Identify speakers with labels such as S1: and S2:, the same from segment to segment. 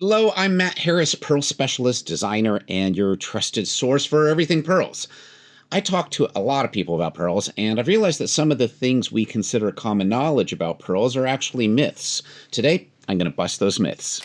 S1: Hello, I'm Matt Harris, pearl specialist, designer, and your trusted source for everything pearls. I talk to a lot of people about pearls, and I've realized that some of the things we consider common knowledge about pearls are actually myths. Today, I'm going to bust those myths.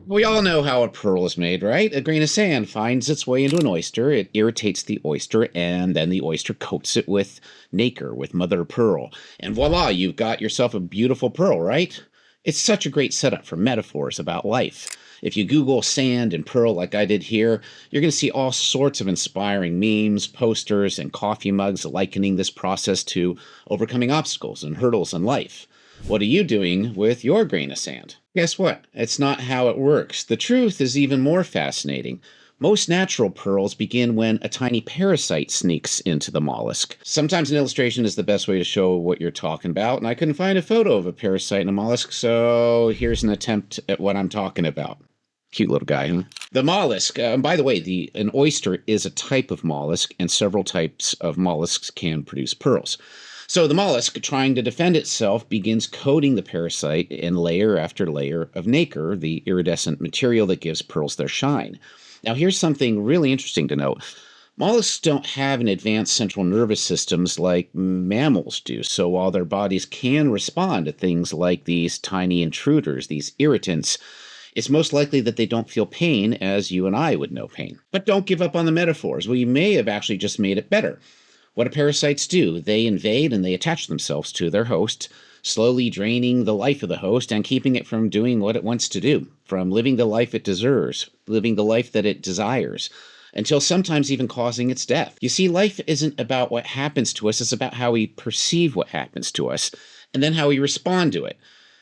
S1: We all know how a pearl is made, right? A grain of sand finds its way into an oyster, it irritates the oyster, and then the oyster coats it with nacre, with mother of pearl. And voila, you've got yourself a beautiful pearl, right? It's such a great setup for metaphors about life. If you Google sand and pearl like I did here, you're going to see all sorts of inspiring memes, posters, and coffee mugs likening this process to overcoming obstacles and hurdles in life. What are you doing with your grain of sand? Guess what? It's not how it works. The truth is even more fascinating. Most natural pearls begin when a tiny parasite sneaks into the mollusk. Sometimes an illustration is the best way to show what you're talking about, and I couldn't find a photo of a parasite in a mollusk, so here's an attempt at what I'm talking about. Cute little guy, huh? The mollusk, by the way, an oyster is a type of mollusk, and several types of mollusks can produce pearls. So the mollusk, trying to defend itself, begins coating the parasite in layer after layer of nacre, the iridescent material that gives pearls their shine. Now, here's something really interesting to note. Mollusks don't have an advanced central nervous systems like mammals do, so while their bodies can respond to things like these tiny intruders, these irritants, it's most likely that they don't feel pain as you and I would know pain. But don't give up on the metaphors. We may have actually just made it better. What do parasites do? They invade and they attach themselves to their host, slowly draining the life of the host and keeping it from doing what it wants to do, from living the life it deserves, living the life that it desires, until sometimes even causing its death. You see, life isn't about what happens to us, it's about how we perceive what happens to us, and then how we respond to it.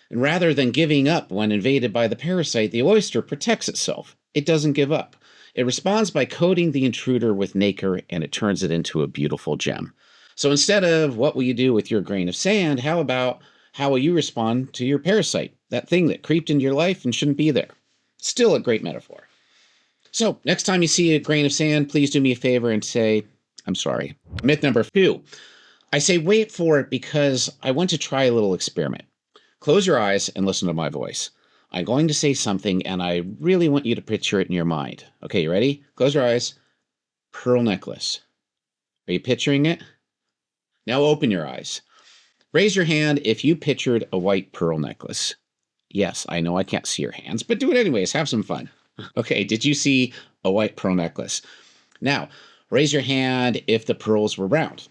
S1: And rather than giving up when invaded by the parasite, the oyster protects itself. It doesn't give up. It responds by coating the intruder with nacre, and it turns it into a beautiful gem. So instead of what will you do with your grain of sand, how about how will you respond to your parasite, that thing that creeped into your life and shouldn't be there? Still a great metaphor. So next time you see a grain of sand, please do me a favor and say, I'm sorry. Myth number 2. I say wait for it because I want to try a little experiment. Close your eyes and listen to my voice. I'm going to say something, and I really want you to picture it in your mind. Okay, you ready? Close your eyes. Pearl necklace. Are you picturing it? Now open your eyes. Raise your hand if you pictured a white pearl necklace. Yes, I know I can't see your hands, but do it anyways. Have some fun. Okay, did you see a white pearl necklace? Now, raise your hand if the pearls were round.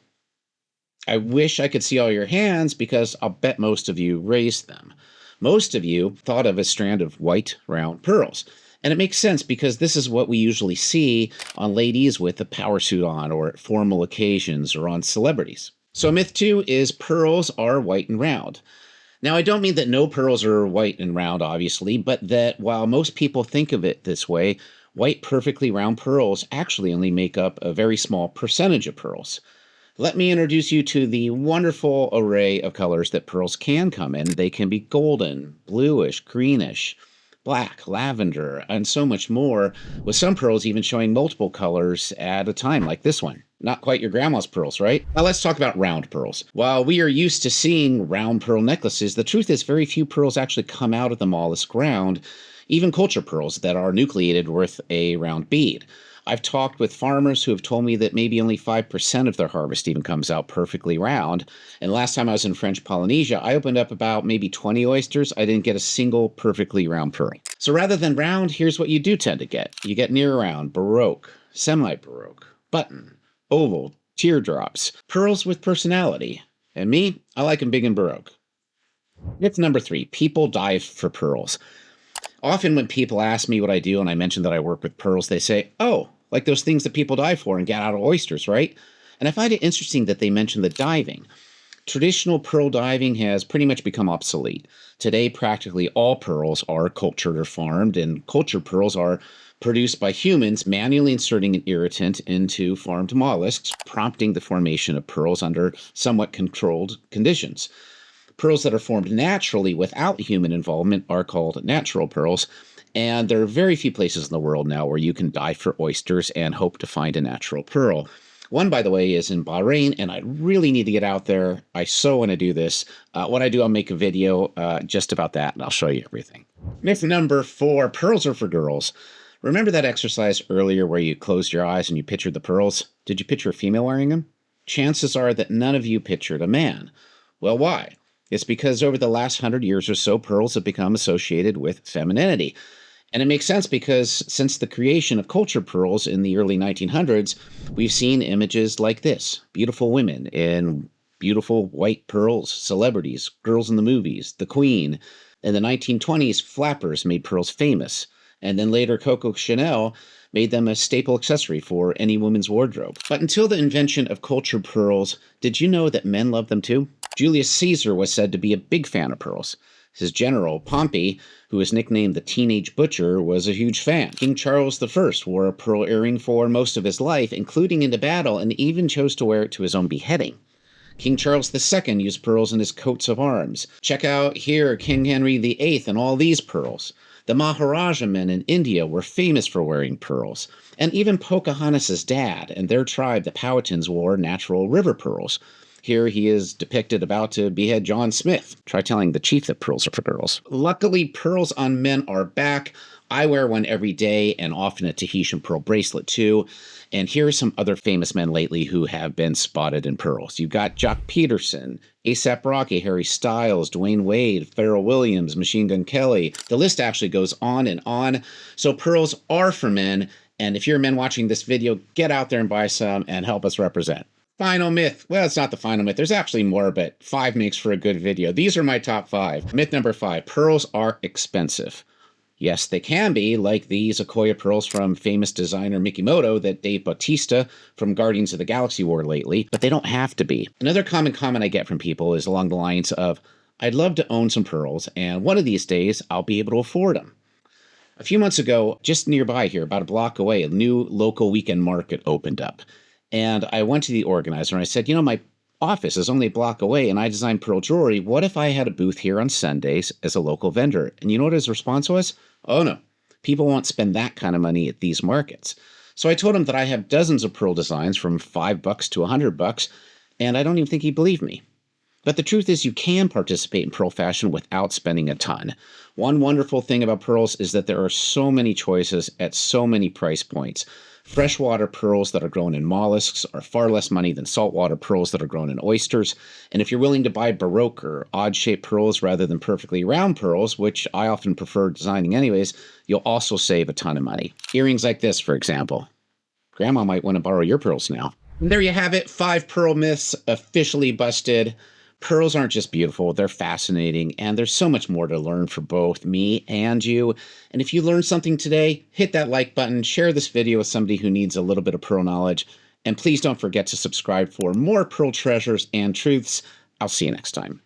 S1: I wish I could see all your hands because I'll bet most of you raised them. Most of you thought of a strand of white, round pearls. And it makes sense because this is what we usually see on ladies with a power suit on, or at formal occasions, or on celebrities. So myth 2 is pearls are white and round. Now, I don't mean that no pearls are white and round, obviously, but that while most people think of it this way, white perfectly round pearls actually only make up a very small percentage of pearls. Let me introduce you to the wonderful array of colors that pearls can come in. They can be golden, bluish, greenish, black, lavender, and so much more, with some pearls even showing multiple colors at a time, like this one. Not quite your grandma's pearls, right? Now let's talk about round pearls. While we are used to seeing round pearl necklaces, the truth is very few pearls actually come out of the mollusk round, even culture pearls that are nucleated with a round bead. I've talked with farmers who have told me that maybe only 5% of their harvest even comes out perfectly round. And last time I was in French Polynesia, I opened up about maybe 20 oysters. I didn't get a single perfectly round pearl. So rather than round, here's what you do tend to get. You get near round, baroque, semi-baroque, button, oval, teardrops, pearls with personality. And me, I like them big and baroque. Myth number 3, people dive for pearls. Often when people ask me what I do and I mention that I work with pearls, they say, oh, like those things that people dive for and get out of oysters, right? And I find it interesting that they mention the diving. Traditional pearl diving has pretty much become obsolete. Today, practically all pearls are cultured or farmed, and cultured pearls are produced by humans manually inserting an irritant into farmed mollusks, prompting the formation of pearls under somewhat controlled conditions. Pearls that are formed naturally without human involvement are called natural pearls, And there are very few places in the world now where you can dive for oysters and hope to find a natural pearl. One, by the way, is in Bahrain, and I really need to get out there. I so want to do this. When I do, I'll make a video just about that, and I'll show you everything. Myth number 4, pearls are for girls. Remember that exercise earlier where you closed your eyes and you pictured the pearls? Did you picture a female wearing them? Chances are that none of you pictured a man. Well, why? It's because over the last 100 years or so, pearls have become associated with femininity. And it makes sense because since the creation of culture pearls in the early 1900s, we've seen images like this. Beautiful women in beautiful white pearls, celebrities, girls in the movies, the Queen. In the 1920s, flappers made pearls famous. And then later, Coco Chanel made them a staple accessory for any woman's wardrobe. But until the invention of culture pearls, did you know that men loved them too? Julius Caesar was said to be a big fan of pearls. His general, Pompey, who was nicknamed the Teenage Butcher, was a huge fan. King Charles I wore a pearl earring for most of his life, including into battle, and even chose to wear it to his own beheading. King Charles II used pearls in his coats of arms. Check out here King Henry VIII and all these pearls. The Maharaja men in India were famous for wearing pearls. And even Pocahontas' dad and their tribe, the Powhatans, wore natural river pearls. Here he is depicted about to behead John Smith. Try telling the chief that pearls are for girls. Luckily, pearls on men are back. I wear one every day and often a Tahitian pearl bracelet too. And here are some other famous men lately who have been spotted in pearls. You've got Jock Peterson, A$AP Rocky, Harry Styles, Dwayne Wade, Pharrell Williams, Machine Gun Kelly. The list actually goes on and on. So pearls are for men. And if you're a man watching this video, get out there and buy some and help us represent. Final myth. Well, it's not the final myth. There's actually more, but 5 makes for a good video. These are my top 5. Myth number 5, pearls are expensive. Yes, they can be, like these Akoya pearls from famous designer Mikimoto that Dave Bautista from Guardians of the Galaxy wore lately, but they don't have to be. Another common comment I get from people is along the lines of, I'd love to own some pearls, and one of these days I'll be able to afford them. A few months ago, just nearby here, about a block away, a new local weekend market opened up. And I went to the organizer and I said, my office is only a block away and I design pearl jewelry. What if I had a booth here on Sundays as a local vendor? And you know what his response was? Oh no, people won't spend that kind of money at these markets. So I told him that I have dozens of pearl designs from $5 to $100, and I don't even think he believed me. But the truth is you can participate in pearl fashion without spending a ton. One wonderful thing about pearls is that there are so many choices at so many price points. Freshwater pearls that are grown in mollusks are far less money than saltwater pearls that are grown in oysters. And if you're willing to buy Baroque or odd-shaped pearls rather than perfectly round pearls, which I often prefer designing anyways, you'll also save a ton of money. Earrings like this, for example. Grandma might want to borrow your pearls now. And there you have it, 5 pearl myths officially busted. Pearls aren't just beautiful, they're fascinating, and there's so much more to learn for both me and you. And if you learned something today, hit that like button, share this video with somebody who needs a little bit of pearl knowledge, and please don't forget to subscribe for more pearl treasures and truths. I'll see you next time.